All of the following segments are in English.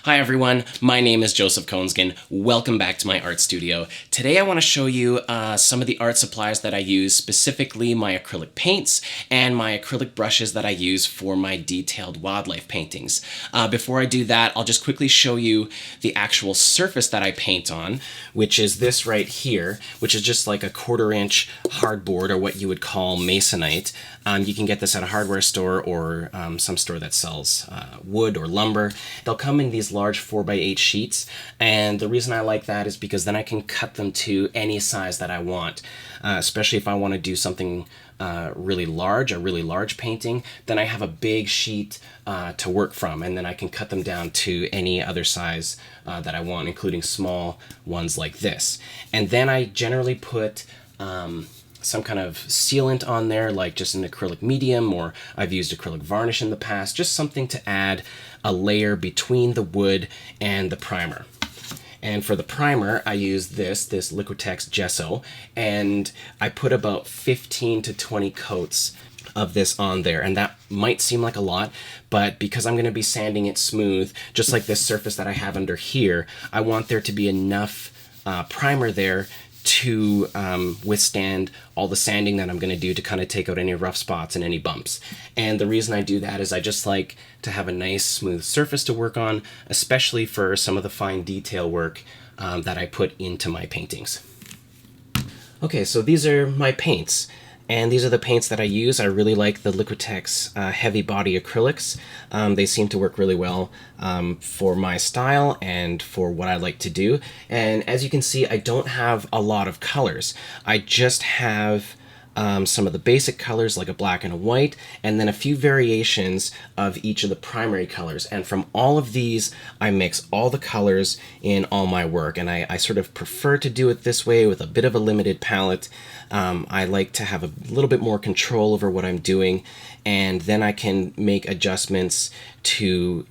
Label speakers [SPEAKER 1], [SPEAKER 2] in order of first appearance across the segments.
[SPEAKER 1] Hi everyone, my name is Joseph Koensgen. Welcome back to my art studio. Today I want to show you some of the art supplies that I use, specifically my acrylic paints and my acrylic brushes that I use for my detailed wildlife paintings. Before I do that, I'll just quickly show you the actual surface that I paint on, which is this right here, which is just like a 1/4-inch hardboard, or what you would call masonite. You can get this at a hardware store or some store that sells wood or lumber. They'll come in these large 4x8 sheets, and the reason I like that is because then I can cut them to any size that I want, especially if I want to do something really large, a really large painting. Then I have a big sheet to work from, and then I can cut them down to any other size that I want, including small ones like this. And then I generally put some kind of sealant on there, like just an acrylic medium, or I've used acrylic varnish in the past, just something to add a layer between the wood and the primer. And for the primer, I use this Liquitex gesso, and I put about 15 to 20 coats of this on there. And that might seem like a lot, but because I'm going to be sanding it smooth, just like this surface that I have under here, I want there to be enough primer there to withstand all the sanding that I'm going to do to kind of take out any rough spots and any bumps. And the reason I do that is I just like to have a nice smooth surface to work on, especially for some of the fine detail work that I put into my paintings. Okay, so these are my paints. And these are the paints that I use. I really like the Liquitex heavy body acrylics. They seem to work really well for my style and for what I like to do. And as you can see, I don't have a lot of colors. I just have some of the basic colors, like a black and a white, and then a few variations of each of the primary colors. And from all of these, I mix all the colors in all my work. And I sort of prefer to do it this way with a bit of a limited palette. I like to have a little bit more control over what I'm doing, and then I can make adjustments to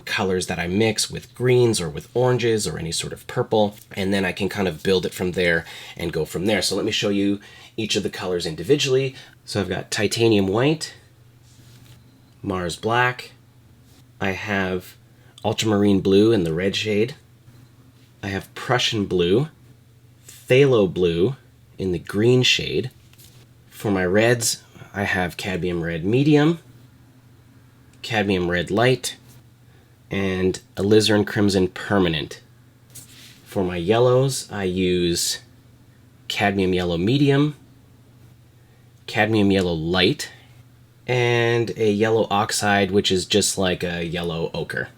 [SPEAKER 1] colors that I mix with greens or with oranges or any sort of purple, and then I can kind of build it from there and go from there. So let me show you each of the colors individually. So I've got titanium white, Mars black, I have ultramarine blue in the red shade, I have Prussian blue, phthalo blue in the green shade. For my reds, I have cadmium red medium, cadmium red light, and alizarin crimson permanent. For my yellows, I use cadmium yellow medium, cadmium yellow light, and a yellow oxide, which is just like a yellow ochre.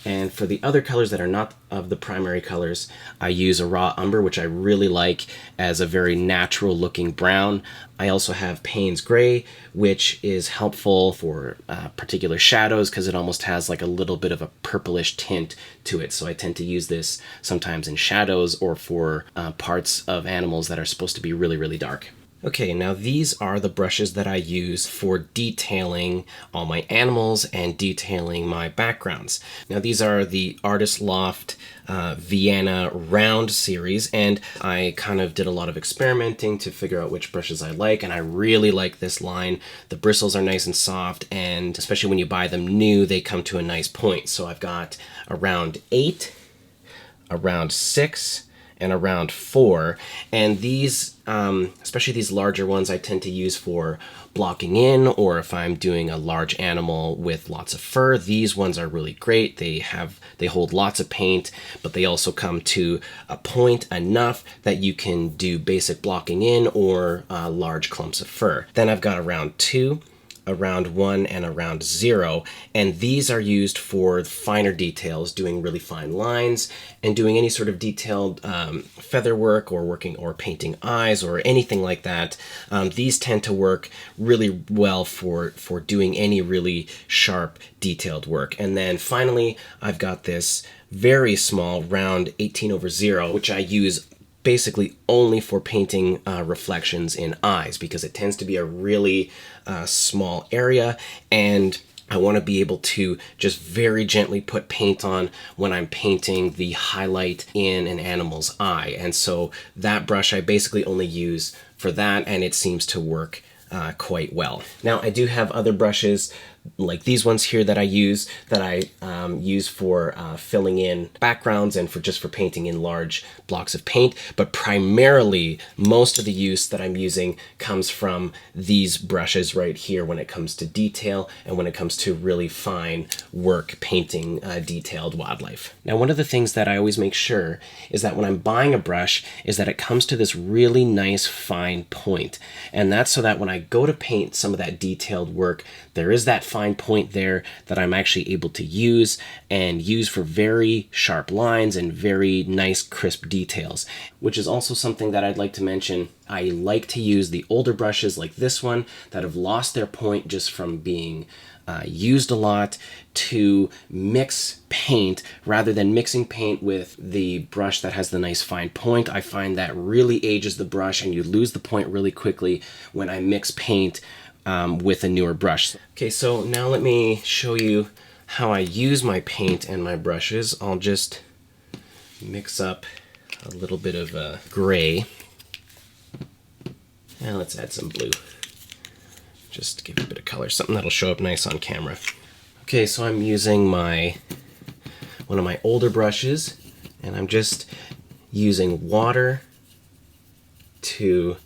[SPEAKER 1] And for the other colors that are not of the primary colors, I use a raw umber, which I really like as a very natural looking brown. I also have Payne's Gray, which is helpful for particular shadows because it almost has like a little bit of a purplish tint to it. So I tend to use this sometimes in shadows or for parts of animals that are supposed to be really, really dark. Okay, now these are the brushes that I use for detailing all my animals and detailing my backgrounds. Now these are the Artist Loft Vienna Round series, and I kind of did a lot of experimenting to figure out which brushes I like, and I really like this line. The bristles are nice and soft, and especially when you buy them new, they come to a nice point. So I've got a round 8, a round 6, and a round 4, and these, especially these larger ones, I tend to use for blocking in, or if I'm doing a large animal with lots of fur. These ones are really great. They hold lots of paint, but they also come to a point enough that you can do basic blocking in or large clumps of fur. Then I've got a round 2, a round 1, and a round 0, and these are used for finer details, doing really fine lines and doing any sort of detailed feather work or painting eyes or anything like that. These tend to work really well for doing any really sharp detailed work. And then finally, I've got this very small round 18/0, which I use basically only for painting reflections in eyes, because it tends to be a really small area, and I want to be able to just very gently put paint on when I'm painting the highlight in an animal's eye. And so that brush I basically only use for that, and it seems to work quite well. Now I do have other brushes like these ones here that I use for filling in backgrounds and just for painting in large blocks of paint. But primarily, most of the use that I'm using comes from these brushes right here when it comes to detail and when it comes to really fine work painting detailed wildlife. Now, one of the things that I always make sure is that when I'm buying a brush is that it comes to this really nice fine point. And that's so that when I go to paint some of that detailed work, there is that fine point there that I'm actually able to use for very sharp lines and very nice crisp details, which is also something that I'd like to mention. I like to use the older brushes like this one that have lost their point just from being used a lot to mix paint rather than mixing paint with the brush that has the nice fine point. I find that really ages the brush and you lose the point really quickly when I mix paint with a newer brush. Okay, so now let me show you how I use my paint and my brushes. I'll just mix up a little bit of gray. And let's add some blue. Just give it a bit of color, something that'll show up nice on camera. Okay, so I'm using one of my older brushes, and I'm just using water to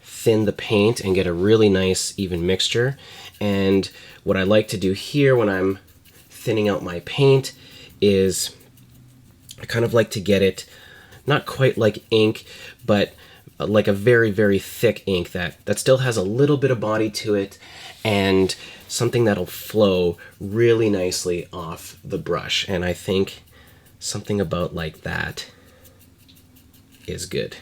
[SPEAKER 1] thin the paint and get a really nice even mixture. And what I like to do here when I'm thinning out my paint is I kind of like to get it not quite like ink, but like a very, very thick ink that still has a little bit of body to it and something that'll flow really nicely off the brush. And I think something about like that is good.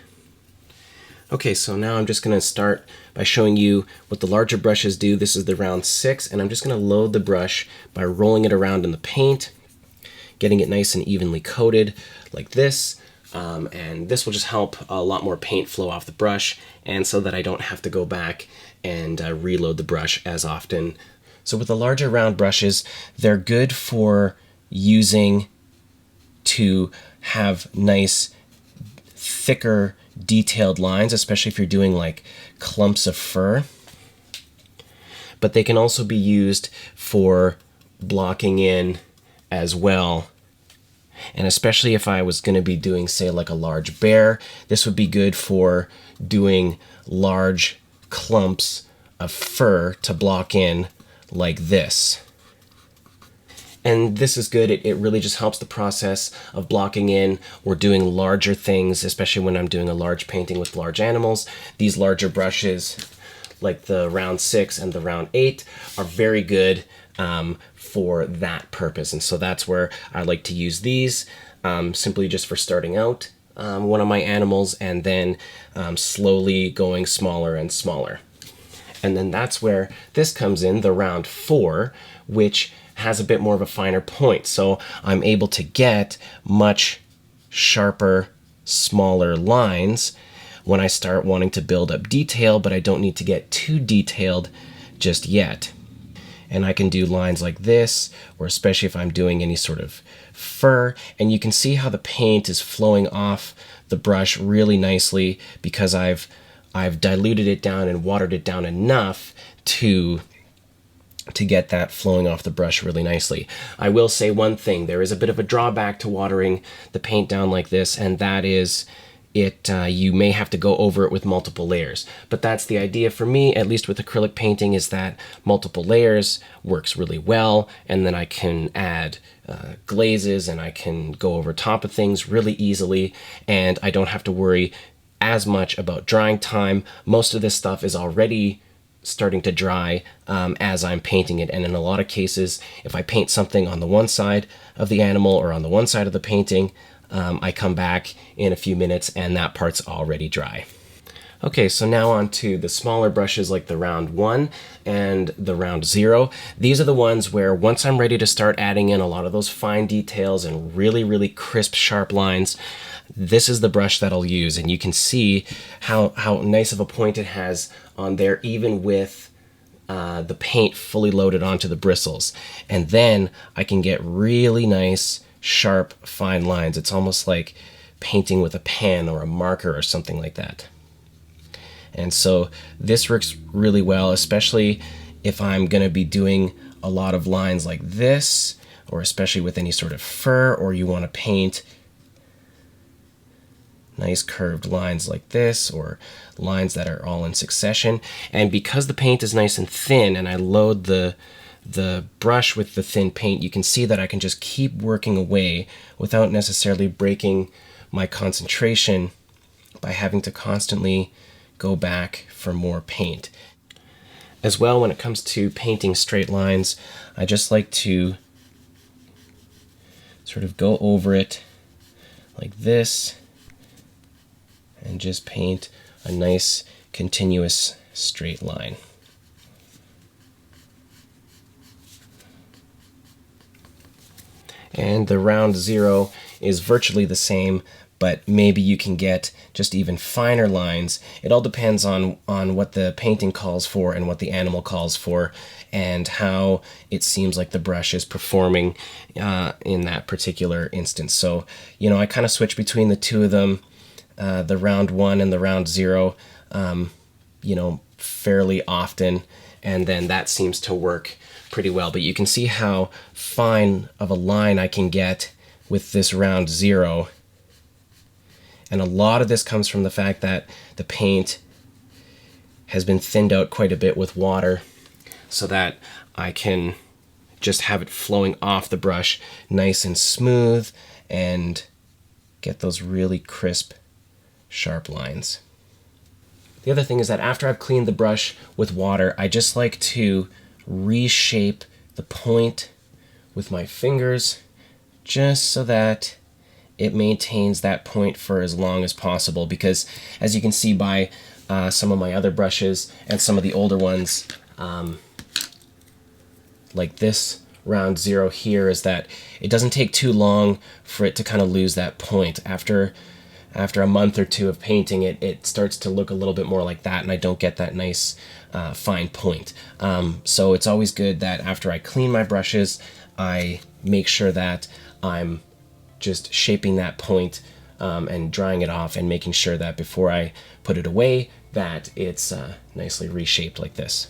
[SPEAKER 1] Okay, so now I'm just going to start by showing you what the larger brushes do. This is the round 6, and I'm just going to load the brush by rolling it around in the paint, getting it nice and evenly coated like this. And this will just help a lot more paint flow off the brush, and so that I don't have to go back and reload the brush as often. So with the larger round brushes, they're good for using to have nice, thicker, detailed lines, especially if you're doing like clumps of fur. But they can also be used for blocking in as well. And especially if I was going to be doing, say, like a large bear, this would be good for doing large clumps of fur to block in like this. And this is good. It really just helps the process of blocking in or doing larger things, especially when I'm doing a large painting with large animals. These larger brushes, like the round 6 and the round 8, are very good for that purpose. And so that's where I like to use these, simply just for starting out one of my animals and then slowly going smaller and smaller. And then that's where this comes in, the round 4, which has a bit more of a finer point. So I'm able to get much sharper, smaller lines when I start wanting to build up detail, but I don't need to get too detailed just yet. And I can do lines like this, or especially if I'm doing any sort of fur, and you can see how the paint is flowing off the brush really nicely because I've diluted it down and watered it down enough to get that flowing off the brush really nicely. I will say one thing, there is a bit of a drawback to watering the paint down like this, and that is you may have to go over it with multiple layers. But that's the idea for me, at least with acrylic painting, is that multiple layers works really well, and then I can add glazes and I can go over top of things really easily, and I don't have to worry as much about drying time. Most of this stuff is already starting to dry as I'm painting it, and in a lot of cases, if I paint something on the one side of the animal or on the one side of the painting, I come back in a few minutes and that part's already dry. Okay, so now on to the smaller brushes like the round 1 and the round 0. These are the ones where once I'm ready to start adding in a lot of those fine details and really, really crisp, sharp lines, this is the brush that I'll use. And you can see how nice of a point it has on there, even with the paint fully loaded onto the bristles. And then I can get really nice, sharp, fine lines. It's almost like painting with a pen or a marker or something like that. And so this works really well, especially if I'm going to be doing a lot of lines like this, or especially with any sort of fur, or you want to paint nice curved lines like this, or lines that are all in succession. And because the paint is nice and thin, and I load the brush with the thin paint, you can see that I can just keep working away without necessarily breaking my concentration by having to constantly go back for more paint. As well, when it comes to painting straight lines, I just like to sort of go over it like this and just paint a nice continuous straight line. And the round zero is virtually the same, but maybe you can get just even finer lines. It all depends on what the painting calls for and what the animal calls for, and how it seems like the brush is performing in that particular instance. So, you know, I kind of switch between the two of them, the round one and the round zero, you know, fairly often, and then that seems to work pretty well. But you can see how fine of a line I can get with this round zero. And a lot of this comes from the fact that the paint has been thinned out quite a bit with water, so that I can just have it flowing off the brush nice and smooth and get those really crisp, sharp lines. The other thing is that after I've cleaned the brush with water, I just like to reshape the point with my fingers just so that it maintains that point for as long as possible, because as you can see by some of my other brushes and some of the older ones, like this round zero here, is that it doesn't take too long for it to kind of lose that point. After a month or two of painting it, it starts to look a little bit more like that, and I don't get that nice fine point. So it's always good that after I clean my brushes, I make sure that I'm just shaping that point and drying it off, and making sure that before I put it away that it's nicely reshaped like this.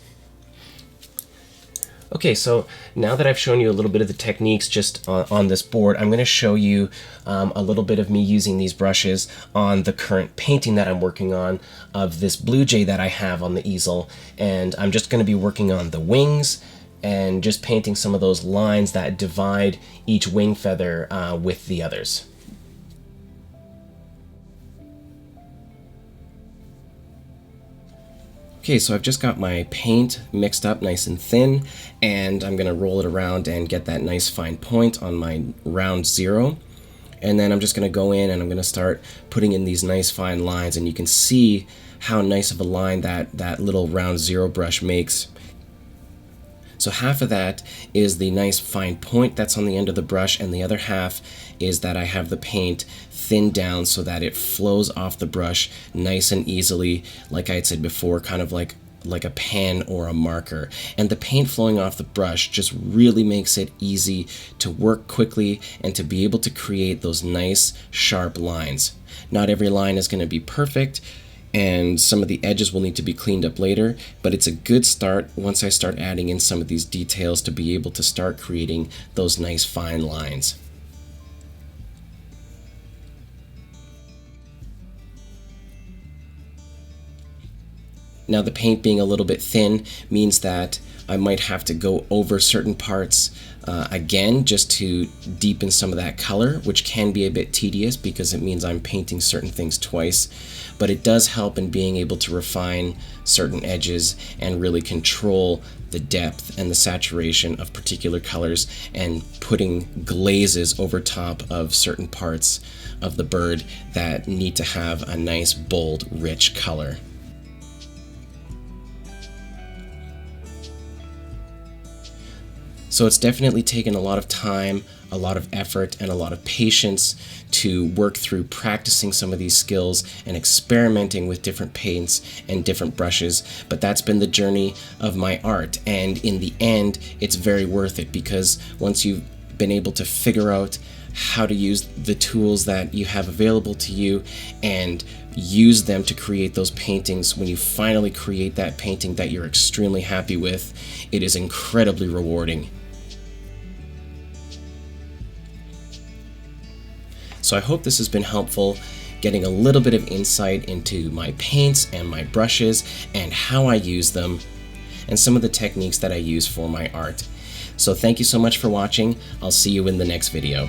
[SPEAKER 1] Okay, so now that I've shown you a little bit of the techniques just on this board, I'm going to show you a little bit of me using these brushes on the current painting that I'm working on of this blue jay that I have on the easel. And I'm just going to be working on the wings and just painting some of those lines that divide each wing feather with the others. Okay, so I've just got my paint mixed up nice and thin, and I'm going to roll it around and get that nice fine point on my round zero. And then I'm just going to go in and I'm going to start putting in these nice fine lines, and you can see how nice of a line that little round zero brush makes. So half of that is the nice fine point that's on the end of the brush, and the other half is that I have the paint thinned down so that it flows off the brush nice and easily, like I had said before, kind of like a pen or a marker. And the paint flowing off the brush just really makes it easy to work quickly and to be able to create those nice sharp lines. Not every line is going to be perfect, and some of the edges will need to be cleaned up later, but it's a good start once I start adding in some of these details to be able to start creating those nice fine lines. Now, the paint being a little bit thin means that I might have to go over certain parts again just to deepen some of that color, which can be a bit tedious because it means I'm painting certain things twice. But it does help in being able to refine certain edges and really control the depth and the saturation of particular colors, and putting glazes over top of certain parts of the bird that need to have a nice, bold, rich color. So it's definitely taken a lot of time, a lot of effort, and a lot of patience to work through practicing some of these skills and experimenting with different paints and different brushes. But that's been the journey of my art, and in the end it's very worth it, because once you've been able to figure out how to use the tools that you have available to you and use them to create those paintings. When you finally create that painting that you're extremely happy with, it is incredibly rewarding. So I hope this has been helpful, getting a little bit of insight into my paints and my brushes and how I use them and some of the techniques that I use for my art. So thank you so much for watching. I'll see you in the next video.